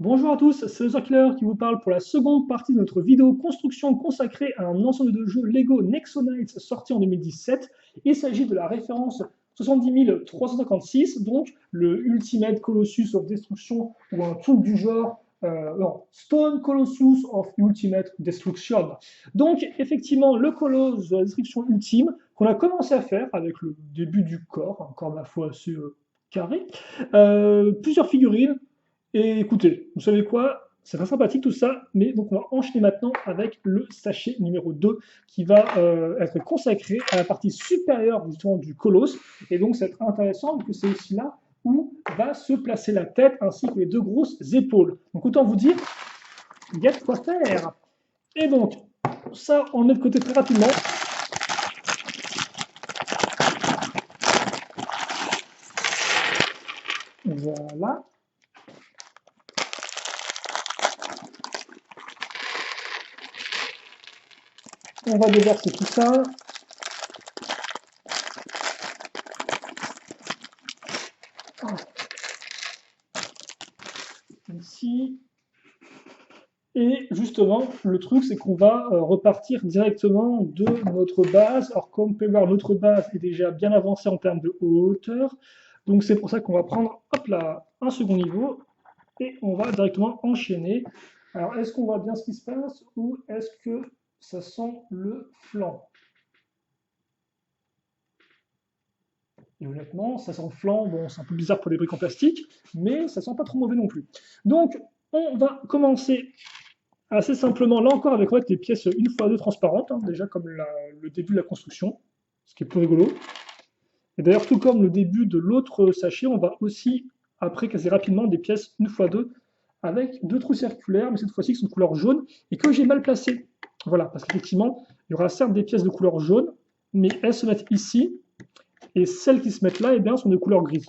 Bonjour à tous, c'est The Killer qui vous parle pour la seconde partie de notre vidéo construction consacrée à un ensemble de jeux Lego Nexonites sorti en 2017. Il s'agit de la référence 70 356, donc le Ultimate Colossus of Destruction ou un truc du genre, non, Stone Colossus of Ultimate Destruction. Donc effectivement le colosse de la destruction ultime qu'on a commencé à faire avec le début du corps, un corps ma foi assez carré, plusieurs figurines. Et écoutez, vous savez quoi? C'est très sympathique tout ça, mais donc on va enchaîner maintenant avec le sachet numéro 2 qui va être consacré à la partie supérieure justement du colosse. Et donc c'est intéressant vu que c'est aussi là où va se placer la tête ainsi que les deux grosses épaules. Donc autant vous dire, il y a de quoi faire. Et donc, ça on le met de côté très rapidement. Voilà. On va déverser tout ça. Ici. Et justement, le truc, c'est qu'on va repartir directement de notre base. Alors, comme vous pouvez voir, notre base est déjà bien avancée en termes de hauteur. Donc, c'est pour ça qu'on va prendre, hop là, un second niveau et on va directement enchaîner. Alors, est-ce qu'on voit bien ce qui se passe ou est-ce que ça sent le flanc? Et honnêtement, ça sent le flanc. Bon, c'est un peu bizarre pour des briques en plastique, mais ça sent pas trop mauvais non plus. Donc, on va commencer assez simplement, là encore, avec en fait, les pièces une fois deux transparentes, hein, déjà comme le début de la construction, ce qui est plus rigolo. Et d'ailleurs, tout comme le début de l'autre sachet, on va aussi, après, casser rapidement des pièces une fois deux, avec deux trous circulaires, mais cette fois-ci qui sont de couleur jaune, et que j'ai mal placé. Voilà, parce qu'effectivement, il y aura certes des pièces de couleur jaune, mais elles se mettent ici, et celles qui se mettent là, eh bien, sont de couleur grise.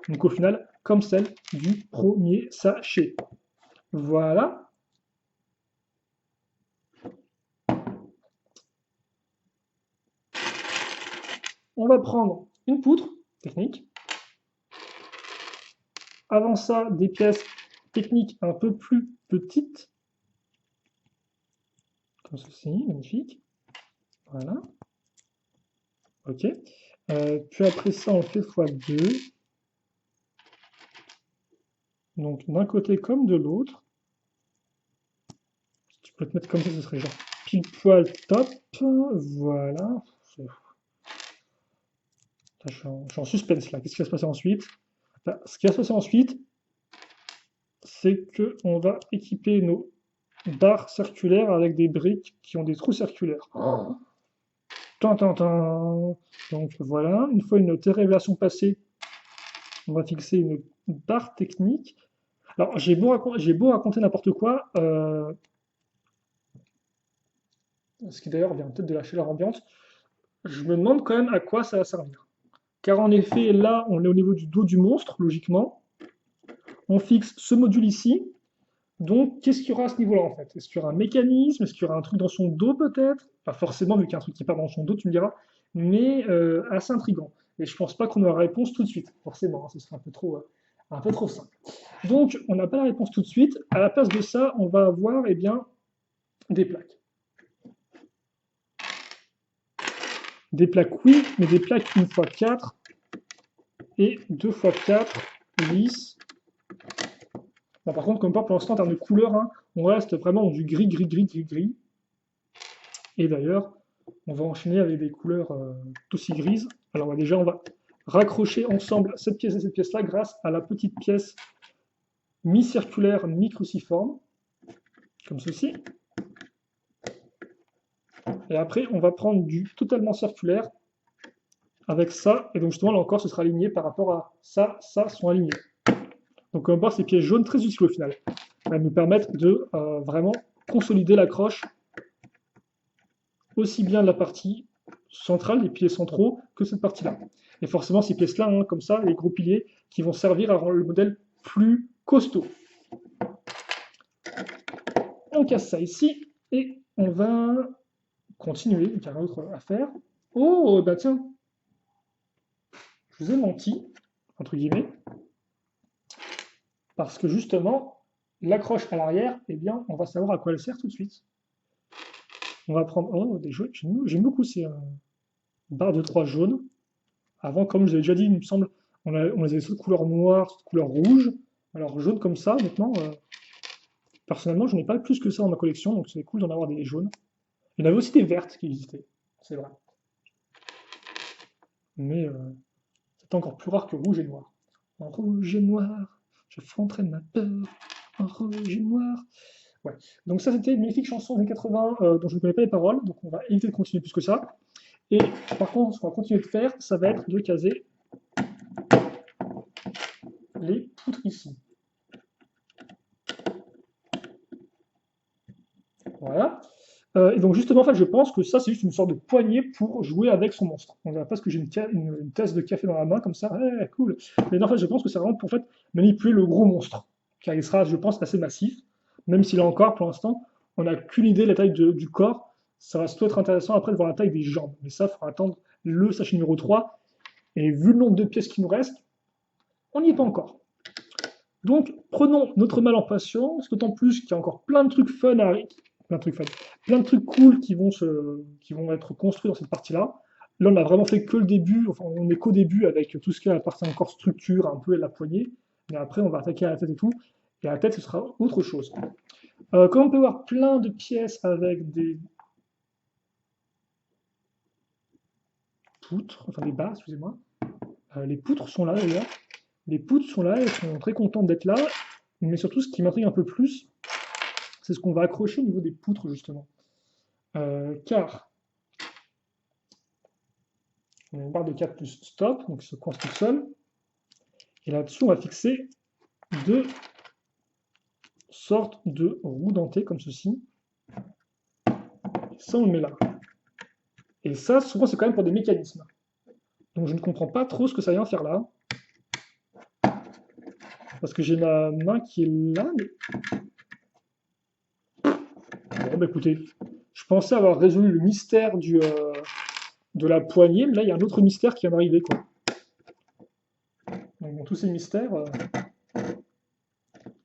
Donc au final, comme celle du premier sachet. Voilà. On va prendre une poutre technique. Avant ça, des pièces techniques un peu plus petites, comme ceci, magnifique. Voilà. Ok. Puis après ça, on fait x2. Donc d'un côté comme de l'autre. Si tu peux te mettre comme ça, ce serait genre pile poil top. Voilà. Je suis en suspense là. Qu'est-ce qui va se passer ensuite? Ce qui va se passer ensuite, c'est qu'on va équiper nos barres circulaires avec des briques qui ont des trous circulaires. Oh. Donc voilà, une fois une telle révélation passée, on va fixer une barre technique. Alors j'ai beau raconter n'importe quoi, ce qui d'ailleurs vient peut-être de la chaleur ambiante, je me demande quand même à quoi ça va servir. Car en effet, là, on est au niveau du dos du monstre, logiquement. On fixe ce module ici. Donc, qu'est-ce qu'il y aura à ce niveau-là, en fait? Est-ce qu'il y aura un mécanisme? Est-ce qu'il y aura un truc dans son dos, peut-être? Pas forcément, vu qu'il y a un truc qui part dans son dos, tu me diras. Mais assez intriguant. Et je pense pas qu'on aura la réponse tout de suite, forcément, hein, ce serait un peu trop simple. Donc, on n'a pas la réponse tout de suite. À la place de ça, on va avoir eh bien, des plaques. Des plaques, oui, mais des plaques 1x4 et 2x4 lisses. Bon, par contre, comme pas pour l'instant, en termes de couleur, hein, on reste vraiment dans du gris, gris, gris, gris, gris. Et d'ailleurs, on va enchaîner avec des couleurs aussi grises. Alors déjà, on va raccrocher ensemble cette pièce et cette pièce-là grâce à la petite pièce mi-circulaire, mi-cruciforme, comme ceci. Et après, on va prendre du totalement circulaire avec ça. Et donc justement, là encore, ce sera aligné par rapport à ça, ça sont alignés. Donc on va voir ces pièces jaunes très utiles au final. Elles nous permettent de vraiment consolider l'accroche aussi bien de la partie centrale, les piliers centraux, que cette partie-là. Et forcément, ces pièces-là, hein, comme ça, les gros piliers, qui vont servir à rendre le modèle plus costaud. On casse ça ici, et on va continuer, il y a rien d'autre à faire. Oh, bah tiens, je vous ai menti, entre guillemets, parce que justement, l'accroche à l'arrière, eh bien, on va savoir à quoi elle sert tout de suite. On va prendre des jaunes. J'aime beaucoup ces barres de 3 jaunes. Avant, comme je vous avais déjà dit, il me semble, on les avait soit de couleur noire, soit de couleur rouge. Alors, jaune comme ça, maintenant, personnellement, je n'ai pas plus que ça dans ma collection, donc c'est cool d'en avoir des jaunes. Il y en avait aussi des vertes qui existaient, c'est vrai. Mais c'est encore plus rare que rouge et noir. En rouge et noir, je fronterai ma peur. En rouge et noir. Ouais. Donc ça, c'était une magnifique chanson des années 80 dont je ne connais pas les paroles, donc on va éviter de continuer plus que ça. Et par contre, ce qu'on va continuer de faire, ça va être de caser les poutres ici. Voilà. Et donc justement, en fait, je pense que ça, c'est juste une sorte de poignée pour jouer avec son monstre. On dirait pas que j'ai une tasse de café dans la main comme ça, ouais, cool. Mais non, en fait, je pense que c'est vraiment pour en fait, manipuler le gros monstre, car il sera, je pense, assez massif, même s'il a encore, pour l'instant, on n'a qu'une idée de la taille du corps. Ça va surtout être intéressant après de voir la taille des jambes. Mais ça, il faudra attendre le sachet numéro 3. Et vu le nombre de pièces qui nous restent, on n'y est pas encore. Donc, prenons notre mal en patience, d'autant plus qu'il y a encore plein de trucs fun à, plein de trucs cool qui vont être construits dans cette partie-là. Là, on a vraiment fait que le début, enfin, on est qu'au début avec tout ce qui est la partie encore structure, un peu et la poignée. Mais après, on va attaquer à la tête et tout. Et à la tête, ce sera autre chose. Comme on peut voir plein de pièces avec des poutres, enfin des barres, excusez-moi. Les poutres sont là d'ailleurs. Les poutres sont là, elles sont très contentes d'être là. Mais surtout, ce qui m'intrigue un peu plus, c'est ce qu'on va accrocher au niveau des poutres, justement. Car on a une barre de 4 plus stop, donc il se coince tout seul. Et là-dessus, on va fixer deux sortes de roues dentées, comme ceci. Et ça, on le met là. Et ça, souvent, c'est quand même pour des mécanismes. Donc je ne comprends pas trop ce que ça vient faire là. Parce que j'ai ma main qui est là, mais... Bon, bah écoutez, je pensais avoir résolu le mystère de la poignée, mais là, il y a un autre mystère qui vient d'arriver, quoi. Donc, dans tous ces mystères,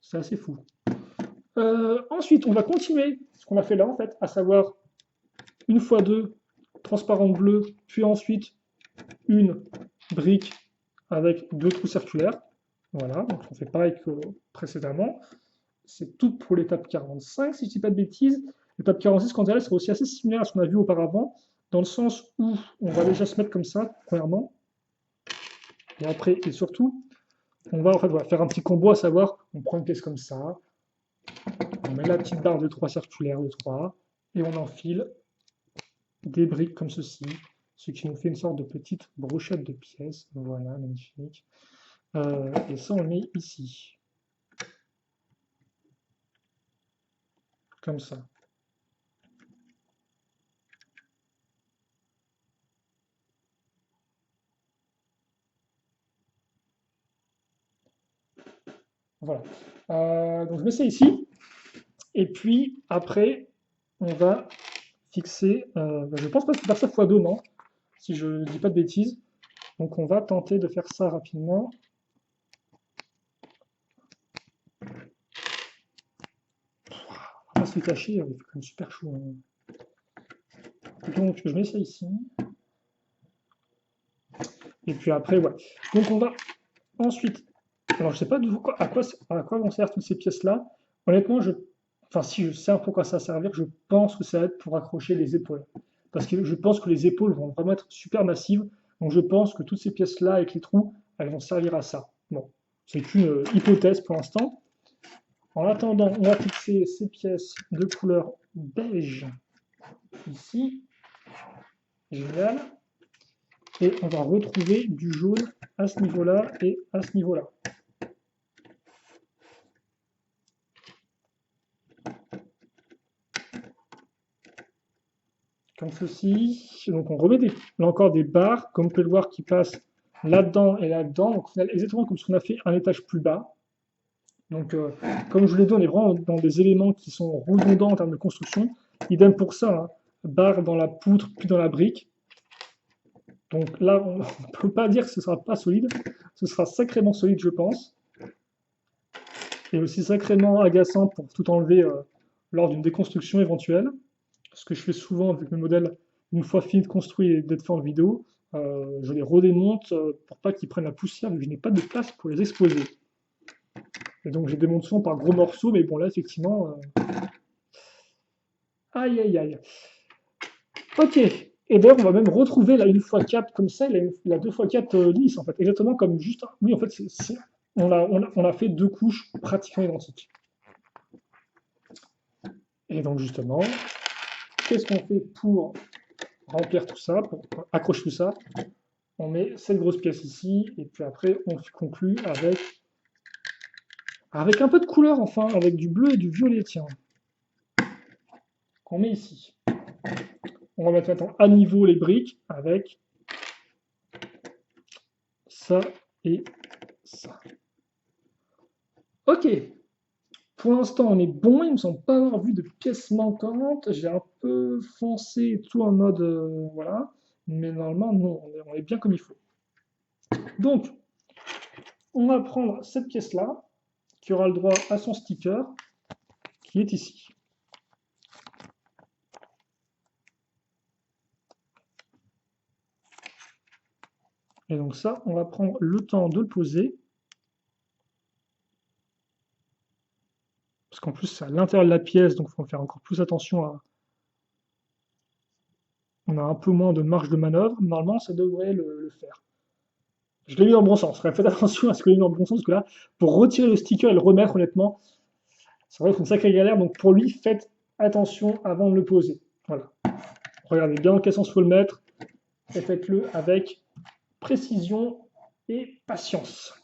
c'est assez fou. Ensuite, on va continuer ce qu'on a fait là, en fait, à savoir une fois deux transparentes bleues, puis ensuite une brique avec deux trous circulaires. Voilà, donc on fait pareil que précédemment. C'est tout pour l'étape 45, si je ne dis pas de bêtises. L'étape 46, quant à elle, sera aussi assez similaire à ce qu'on a vu auparavant, dans le sens où on va déjà se mettre comme ça, premièrement. Et après, et surtout, on va en fait, voilà, faire un petit combo, à savoir, on prend une pièce comme ça, on met la petite barre de 3 circulaires de 3, et on enfile des briques comme ceci, ce qui nous fait une sorte de petite brochette de pièces. Voilà, magnifique. Et ça, on le met ici. Comme ça. Voilà. Donc je mets ça ici. Et puis après, on va fixer. Je pense pas que faire ça x2, non? Si je ne dis pas de bêtises. Donc on va tenter de faire ça rapidement. On va se le cacher, il fait quand même super chaud. Donc je mets ça ici. Et puis après, voilà. Donc on va ensuite. Alors je sais pas à quoi vont servir toutes ces pièces-là. Honnêtement, enfin si je sais un peu à quoi ça va servir, je pense que ça va être pour accrocher les épaules. Parce que je pense que les épaules vont vraiment être super massives. Donc je pense que toutes ces pièces-là avec les trous, elles vont servir à ça. Bon, c'est qu'une hypothèse pour l'instant. En attendant, on va fixer ces pièces de couleur beige ici. Génial. Et on va retrouver du jaune à ce niveau-là et à ce niveau-là. Comme ceci. Donc on remet là encore des barres, comme vous pouvez le voir, qui passent là-dedans et là-dedans. Donc au final, exactement comme ce qu'on a fait un étage plus bas. Donc comme je vous l'ai dit, on est vraiment dans des éléments qui sont redondants en termes de construction. Idem pour ça, hein. Barre dans la poutre, puis dans la brique. Donc là, on ne peut pas dire que ce ne sera pas solide. Ce sera sacrément solide, je pense. et aussi sacrément agaçant pour tout enlever lors d'une déconstruction éventuelle. Ce que je fais souvent avec mes modèles, une fois fini de construire et d'être fait en vidéo, je les redémonte pour pas qu'ils prennent la poussière, vu que je n'ai pas de place pour les exposer. Et donc je les démonte souvent par gros morceaux, mais bon là effectivement, aïe aïe aïe. Ok, et d'ailleurs on va même retrouver la 1x4 comme ça, la 2x4 lisse en fait, exactement comme juste, oui en fait on a fait deux couches pratiquement identiques. Et donc justement, qu'est-ce qu'on fait pour remplir tout ça, pour accrocher tout ça? On met cette grosse pièce ici, et puis après on conclut avec un peu de couleur enfin, avec du bleu et du violet, tiens, qu'on met ici. On va mettre maintenant à niveau les briques avec ça et ça. Ok, pour l'instant on est bon, il ne me semble pas avoir vu de pièces manquantes, j'ai un peu foncé et tout en mode voilà, mais normalement non, on est bien comme il faut. Donc, on va prendre cette pièce-là, qui aura le droit à son sticker, qui est ici. Et donc ça, on va prendre le temps de le poser. Parce qu'en plus, c'est à l'intérieur de la pièce, donc il faut faire encore plus attention à... On a un peu moins de marge de manœuvre. Normalement, ça devrait le faire. Je l'ai mis dans le bon sens. Faites attention à ce que je l'ai mis dans le bon sens, parce que là, pour retirer le sticker et le remettre, honnêtement, ça va être une sacrée galère. Donc pour lui, faites attention avant de le poser. Voilà. Regardez bien dans quel sens il faut le mettre. Et faites-le avec précision et patience.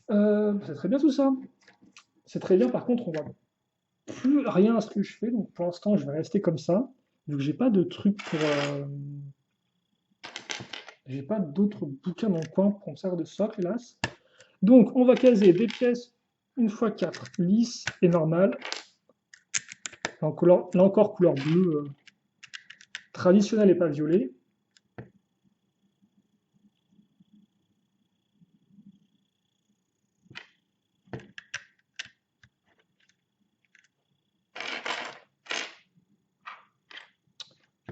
C'est très bien tout ça. C'est très bien. Par contre, on voit plus rien à ce que je fais. Donc pour l'instant, je vais rester comme ça. Vu que j'ai pas de truc pour. J'ai pas d'autres bouquins dans le coin pour me servir de socle, hélas. Donc on va caser des pièces 1x4 lisses et normales. Là encore, couleur bleue traditionnelle et pas violet.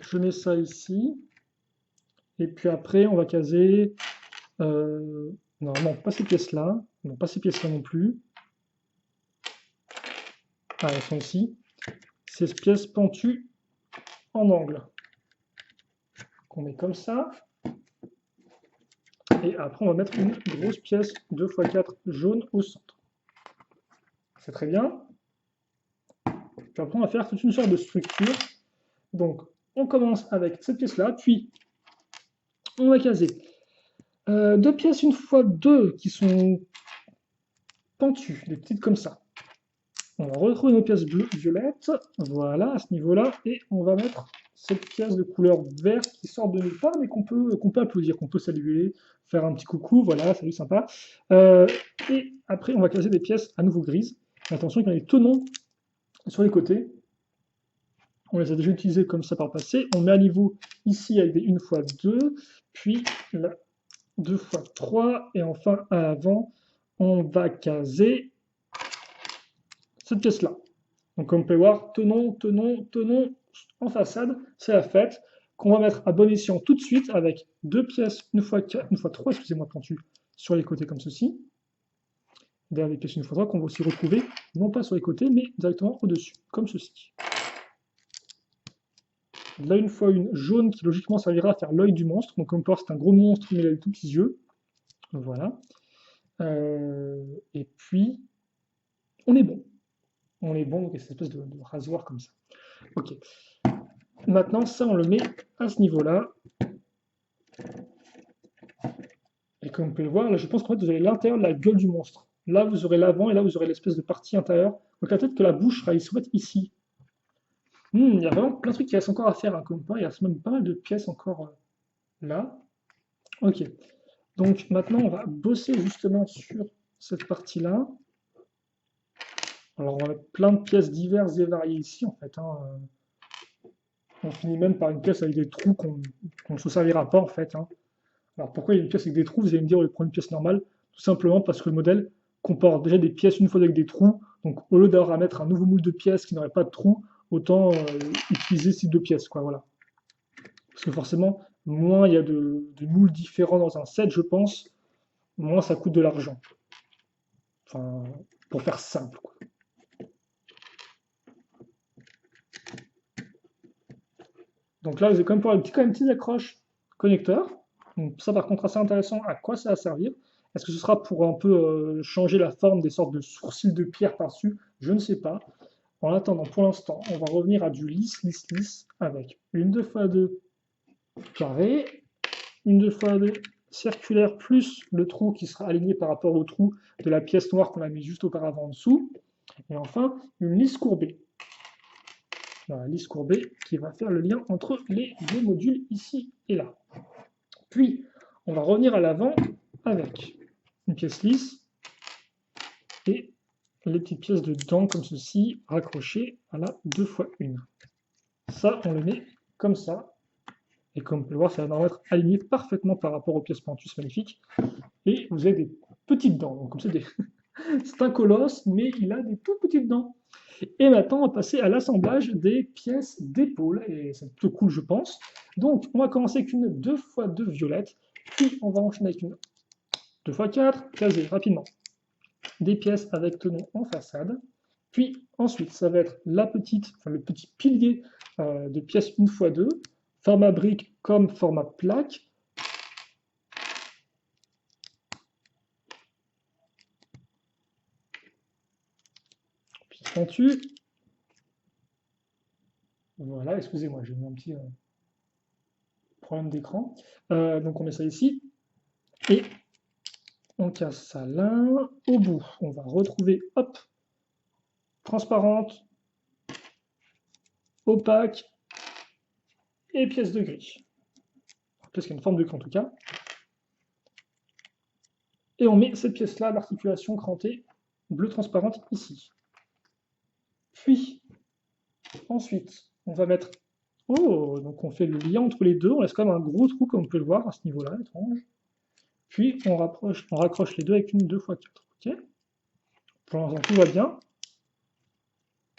Je mets ça ici. Et puis après, on va caser. Normalement, pas ces pièces-là. Non, pas ces pièces-là non plus. Ah, elles sont ici. Ces pièces pentues en angle. Qu'on met comme ça. Et après, on va mettre une grosse pièce 2x4 jaune au centre. C'est très bien. Puis après, on va faire toute une sorte de structure. Donc, on commence avec cette pièce-là, puis on va caser deux pièces 1x2 qui sont pentues, des petites comme ça. On va retrouver nos pièces bleues, violettes, voilà, à ce niveau-là, et on va mettre cette pièce de couleur verte qui sort de nulle part, mais qu'on peut applaudir, qu'on peut saluer, faire un petit coucou, voilà, salut, sympa. Et après, on va caser des pièces à nouveau grises. Attention, il y a des tenons sur les côtés. On les a déjà utilisés comme ça par le passé. On met à niveau ici avec des 1x2, puis là, 2x3, et enfin à l'avant, on va caser cette pièce-là. Donc comme on peut voir, tenons en façade, c'est la fête, qu'on va mettre à bon escient tout de suite avec deux pièces 1x3, excusez-moi, pentues sur les côtés comme ceci. Derrière les pièces 1x3 qu'on va aussi retrouver, non pas sur les côtés, mais directement au-dessus, comme ceci. Là, une fois une jaune qui logiquement servira à faire l'œil du monstre. Donc, comme on peut voir, c'est un gros monstre, mais il a des tout petits yeux. Voilà. Et puis, on est bon. On est bon, donc cette espèce de rasoir comme ça. Ok. Maintenant, ça, on le met à ce niveau-là. Et comme vous pouvez le voir, là, je pense qu'en fait, vous avez l'intérieur de la gueule du monstre. Là, vous aurez l'avant, et là, vous aurez l'espèce de partie intérieure. Donc, peut-être que la bouche sera ici. Il y a vraiment plein de trucs qui restent encore à faire, hein, comme quoi, il y a même pas mal de pièces encore là. Ok. Donc maintenant, on va bosser justement sur cette partie-là. Alors, on va mettre plein de pièces diverses et variées ici, en fait. Hein. On finit même par une pièce avec des trous qu'on ne se servira pas, en fait. Hein. Alors, pourquoi il y a une pièce avec des trous? Vous allez me dire, on va prendre une pièce normale. Tout simplement parce que le modèle comporte déjà des pièces une fois avec des trous. Donc au lieu d'avoir à mettre un nouveau moule de pièces qui n'aurait pas de trous, autant utiliser ces deux pièces, quoi, voilà. Parce que forcément, moins il y a de moules différents dans un set, je pense, moins ça coûte de l'argent. Enfin, pour faire simple, quoi. Donc là, vous avez quand même pour quand même petites accroches connecteurs. Donc ça, par contre, assez intéressant. À quoi ça va servir? Est-ce que ce sera pour un peu changer la forme des sortes de sourcils de pierre par-dessus? Je ne sais pas. En attendant, pour l'instant, on va revenir à du lisse, lisse, lisse avec une 2x2 carré, une 2x2 circulaire plus le trou qui sera aligné par rapport au trou de la pièce noire qu'on a mis juste auparavant en dessous. Et enfin, une lisse courbée. La lisse courbée qui va faire le lien entre les deux modules ici et là. Puis, on va revenir à l'avant avec une pièce lisse et les petites pièces de dents comme ceci, raccrochées à la 2x1. Ça, on le met comme ça. Et comme vous pouvez le voir, ça va être aligné parfaitement par rapport aux pièces pentues, c'est magnifique. Et vous avez des petites dents. Donc, comme c'est un colosse, mais il a des toutes petites dents. Et maintenant, on va passer à l'assemblage des pièces d'épaule, et c'est plutôt cool, je pense. Donc, on va commencer avec une 2x2 violette, puis on va enchaîner avec une 2x4, casée rapidement. Des pièces avec tenon en façade, puis ensuite, ça va être le petit pilier de pièces 1x2, format brique comme format plaque. Puis pentu. Voilà, excusez-moi, j'ai eu un petit problème d'écran. Donc on met ça ici. Et on casse ça là. Au bout, on va retrouver, hop, transparente, opaque et pièce de gris. Pièce qui a une forme de gris en tout cas. Et on met cette pièce-là, l'articulation crantée bleu transparente ici. Puis, ensuite, on va mettre... Oh, donc on fait le lien entre les deux. On laisse quand même un gros trou, comme on peut le voir, à ce niveau-là, étrange. Puis, on raccroche les deux avec une 2x4. Ok. Pour l'instant, tout va bien.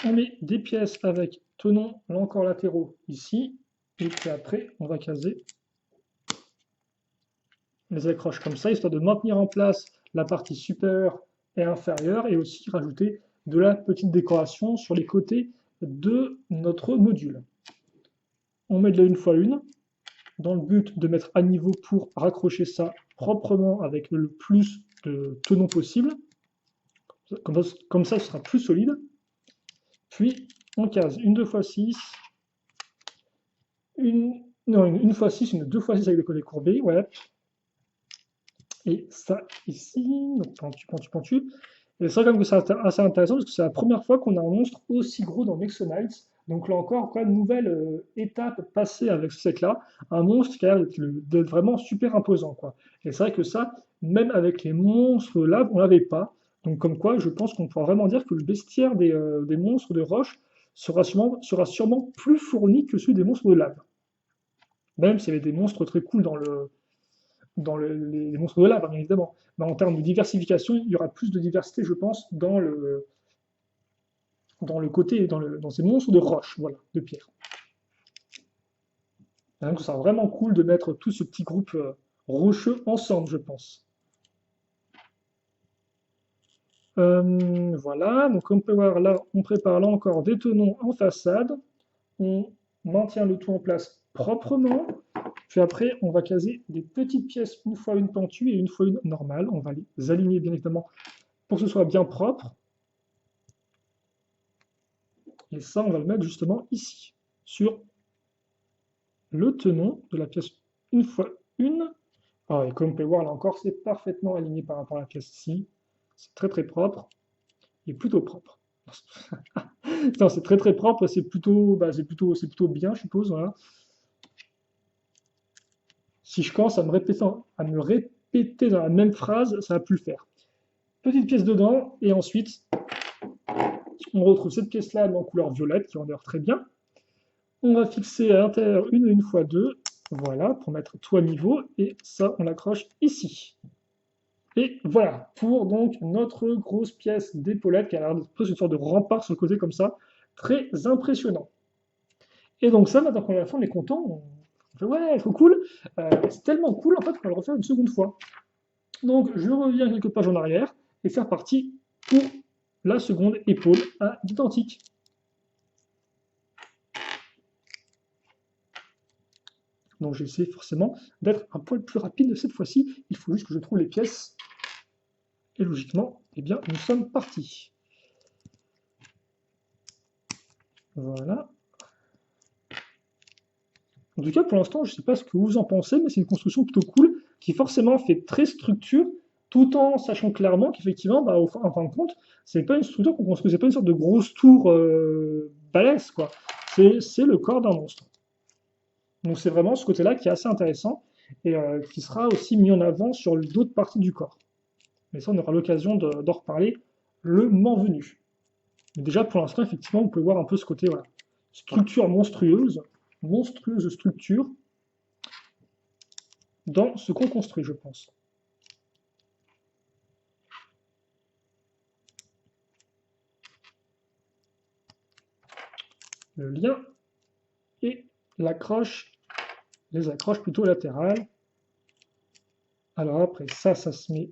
On met des pièces avec tenons, là encore latéraux, ici. Et puis après, on va caser les accroches comme ça, histoire de maintenir en place la partie supérieure et inférieure, et aussi rajouter de la petite décoration sur les côtés de notre module. On met de la 1x1, dans le but de mettre à niveau pour raccrocher ça proprement avec le plus de tenons possible. Comme ça, ce sera plus solide. Puis, on case une 2x6, une 1x6, une 2x6 avec des côtés courbés, ouais. Et ça ici, donc pentu, pentu, pentu. Et c'est vrai quand même que c'est assez intéressant parce que c'est la première fois qu'on a un monstre aussi gros dans Nexonites. Donc là encore, quoi, une nouvelle étape passée avec ce set-là. Un monstre qui a l'air d'être vraiment super imposant, quoi. Et c'est vrai que ça, même avec les monstres là, on l'avait pas. Donc comme quoi, je pense qu'on pourra vraiment dire que le bestiaire des monstres de roche sera sûrement plus fourni que celui des monstres de lave. Même s'il y avait des monstres très cool les monstres de lave, bien évidemment. Mais en termes de diversification, il y aura plus de diversité, je pense, dans le côté, dans ces monstres de roche, voilà, de pierre. Donc, ça sera vraiment cool de mettre tout ce petit groupe rocheux ensemble, je pense. Voilà, donc on peut voir là, on prépare là encore des tenons en façade. On maintient le tout en place proprement. Puis après, on va caser des petites pièces, une fois une pentue et une fois une normale. On va les aligner bien évidemment pour que ce soit bien propre. Et ça, on va le mettre justement ici, sur le tenon de la pièce une fois une. Ah, et comme vous pouvez voir, là encore, c'est parfaitement aligné par rapport à la pièce ici. C'est très très propre. Et plutôt propre. Non, c'est très très propre, c'est plutôt bien, je suppose. Voilà. Si je commence à me répéter dans la même phrase, ça va plus le faire. Petite pièce dedans, et ensuite, on retrouve cette pièce-là en couleur violette, qui en l'air très bien. On va fixer à l'intérieur une fois deux, voilà, pour mettre tout à niveau, et ça, on l'accroche ici. Et voilà, pour donc notre grosse pièce d'épaulette qui a l'air d'être une sorte de rempart sur le côté comme ça, très impressionnant. Et donc ça, maintenant qu'on l'a fait, on est content, on fait ouais, trop cool. C'est tellement cool en fait qu'on va le refaire une seconde fois. Donc je reviens quelques pages en arrière et c'est reparti pour la seconde épaule à l'identique. Donc j'essaie forcément d'être un poil plus rapide cette fois-ci. Il faut juste que je trouve les pièces. Et logiquement, eh bien, nous sommes partis. Voilà. En tout cas, pour l'instant, je ne sais pas ce que vous en pensez, mais c'est une construction plutôt cool, qui forcément fait très structure, tout en sachant clairement qu'effectivement, bah, en fin de compte, c'est pas une structure qu'on construisait, pas une sorte de grosse tour balèze, quoi. C'est le corps d'un monstre. Donc c'est vraiment ce côté-là qui est assez intéressant et qui sera aussi mis en avant sur d'autres parties du corps. Mais ça, on aura l'occasion d'en reparler le moment venu. Mais déjà, pour l'instant, effectivement, vous pouvez voir un peu ce côté, voilà, structure monstrueuse structure dans ce qu'on construit, je pense. Le lien et l'accroche, les accroches plutôt latérales. Alors après, ça se met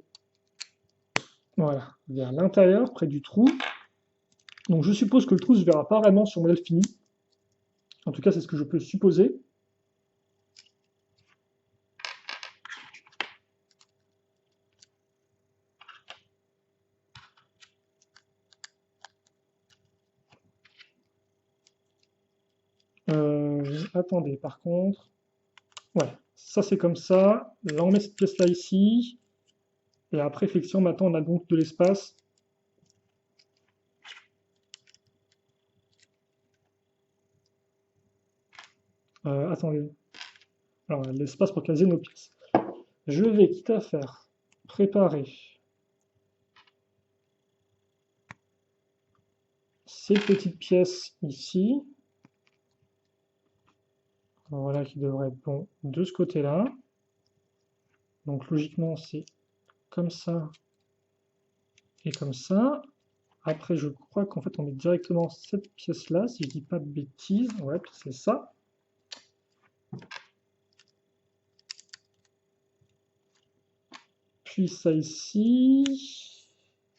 voilà, vers l'intérieur, près du trou. Donc je suppose que le trou ne se verra pas vraiment sur le modèle fini. En tout cas, c'est ce que je peux supposer. Attendez, par contre, ouais, ça c'est comme ça. Là, on met cette pièce-là ici. Et après, effectivement, maintenant, on a donc de l'espace. Attendez. Alors, l'espace pour caser nos pièces. Je vais, quitte à faire, préparer ces petites pièces ici. Voilà qui devrait être bon de ce côté-là. Donc logiquement, c'est comme ça et comme ça. Après, je crois qu'en fait, on met directement cette pièce-là, si je dis pas de bêtises. Ouais, c'est ça. Puis ça ici.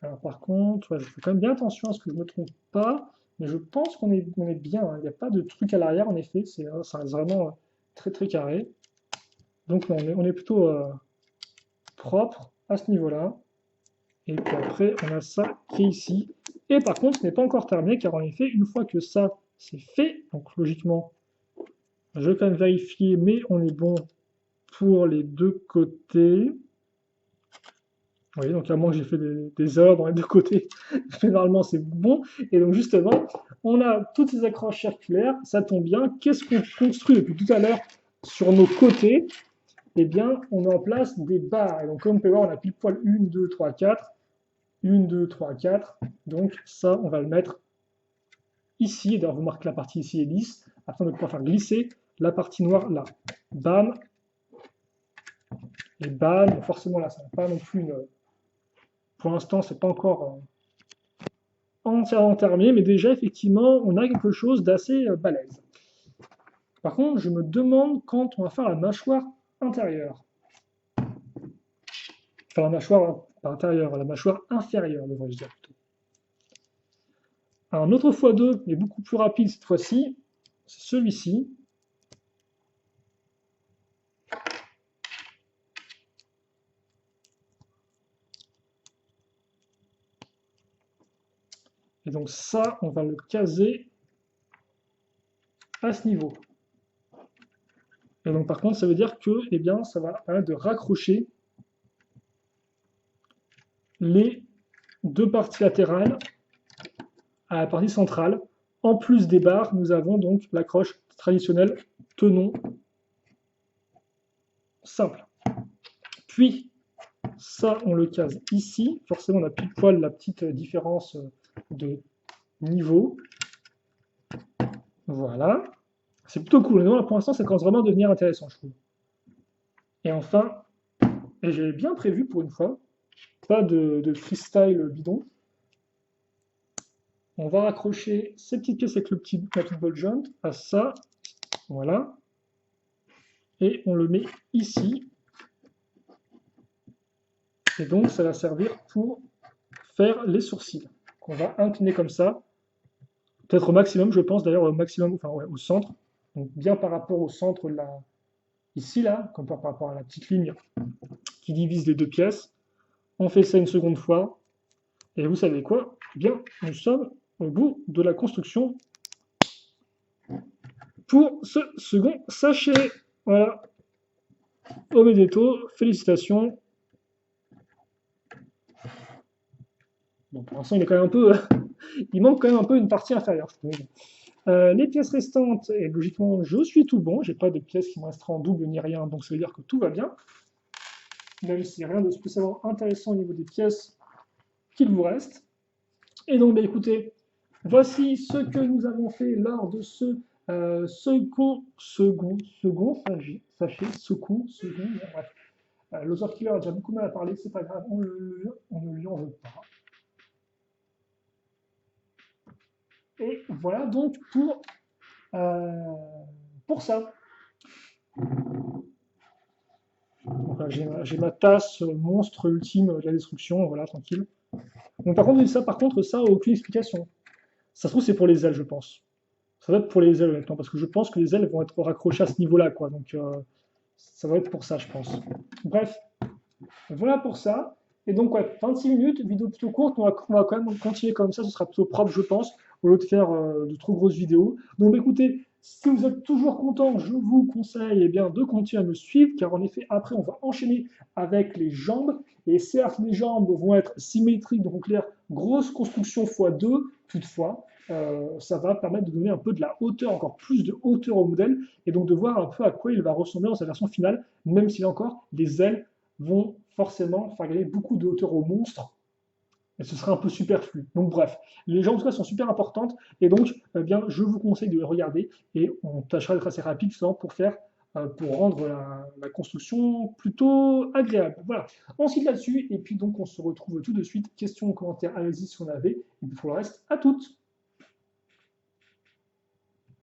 Alors par contre, ouais, je fais quand même bien attention à ce que je ne me trompe pas. Mais je pense qu'on est bien, hein. Il n'y a pas de truc à l'arrière, en effet. Ça reste vraiment très très carré. Donc on est plutôt propre à ce niveau-là. Et puis après, on a ça qui est ici. Et par contre, ce n'est pas encore terminé, car en effet, une fois que ça, c'est fait, donc logiquement, je vais quand même vérifier, mais on est bon pour les deux côtés. Oui, donc à moins que j'ai fait des erreurs dans les deux côtés, mais normalement c'est bon. Et donc justement, on a toutes ces accroches circulaires, ça tombe bien. Qu'est-ce qu'on construit depuis tout à l'heure sur nos côtés? Eh bien, on met en place des barres. Et donc comme vous pouvez voir, on a pile poil 1, 2, 3, 4. 1, 2, 3, 4. Donc ça, on va le mettre ici. D'ailleurs, vous marquez la partie ici est lisse, afin de pouvoir faire glisser la partie noire là. Bam. Et bam. Forcément là, ça n'a pas non plus une... Pour l'instant, c'est pas encore entièrement terminé, mais déjà, effectivement, on a quelque chose d'assez balèze. Par contre, je me demande quand on va faire la mâchoire intérieure. Enfin, la mâchoire intérieure, la mâchoire inférieure, devrais-je dire plutôt. Un autre x2, mais beaucoup plus rapide cette fois-ci, c'est celui-ci. Et donc ça, on va le caser à ce niveau. Et donc par contre, ça veut dire que eh bien, ça va permettre de raccrocher les deux parties latérales à la partie centrale. En plus des barres, nous avons donc l'accroche traditionnelle tenon simple. Puis, ça, on le case ici. Forcément, on a pile poil la petite différence de niveau. Voilà. C'est plutôt cool. Non, pour l'instant, ça commence vraiment à devenir intéressant, je trouve. Et enfin, et j'ai bien prévu pour une fois, Pas de freestyle bidon. On va raccrocher ces petites pièces avec la petite ball joint à ça. Voilà. Et on le met ici. Et donc, ça va servir pour faire les sourcils. On va incliner comme ça. Peut-être au maximum, je pense, d'ailleurs, au maximum, enfin, ouais, au centre. Donc, bien par rapport au centre, là, ici, là, comme par rapport à la petite ligne qui divise les deux pièces. On fait ça une seconde fois. Et vous savez quoi? Eh bien, nous sommes au bout de la construction pour ce second sachet. Voilà. Omedeto, félicitations. Bon, pour l'instant, il est quand même un peu. Il manque quand même un peu une partie inférieure, je trouve. Les pièces restantes, et logiquement, je suis tout bon. J'ai pas de pièces qui me resteront en double ni rien, donc ça veut dire que tout va bien. Même s'il n'y a rien de spécialement intéressant au niveau des pièces qu'il vous reste. Et donc, bah, écoutez, voici ce que nous avons fait lors de ce second sachet, bref. Lothar Killer a déjà beaucoup mal à parler, c'est pas grave, on ne lui en veut pas. Et voilà donc pour ça. J'ai ma tasse monstre ultime de la destruction, voilà, tranquille. Donc par contre, ça, aucune explication. Ça se trouve, c'est pour les ailes, je pense. Ça va être pour les ailes, honnêtement, parce que je pense que les ailes vont être raccrochées à ce niveau-là, quoi. Donc ça va être pour ça, je pense. Bref, voilà pour ça. Et donc, ouais, 26 minutes, vidéo plutôt courte, on va quand même continuer comme ça, ce sera plutôt propre, je pense, au lieu de faire de trop grosses vidéos. Donc, écoutez, si vous êtes toujours content, je vous conseille eh bien, de continuer à me suivre, car en effet, après, on va enchaîner avec les jambes. Et certes, les jambes vont être symétriques, donc clair, grosse construction x2, toutefois. Ça va permettre de donner un peu de la hauteur, encore plus de hauteur au modèle, et donc de voir un peu à quoi il va ressembler dans sa version finale, même s'il a encore des ailes vont forcément faire gagner beaucoup de hauteur au monstre, et ce serait un peu superflu. Donc bref, les jambes en tout cas sont super importantes, et donc eh bien, je vous conseille de les regarder, et on tâchera d'être assez rapide pour rendre la construction plutôt agréable. Voilà, on se quitte là-dessus, et puis donc on se retrouve tout de suite. Questions, commentaires, allez-y si on avait, et puis pour le reste, à toutes.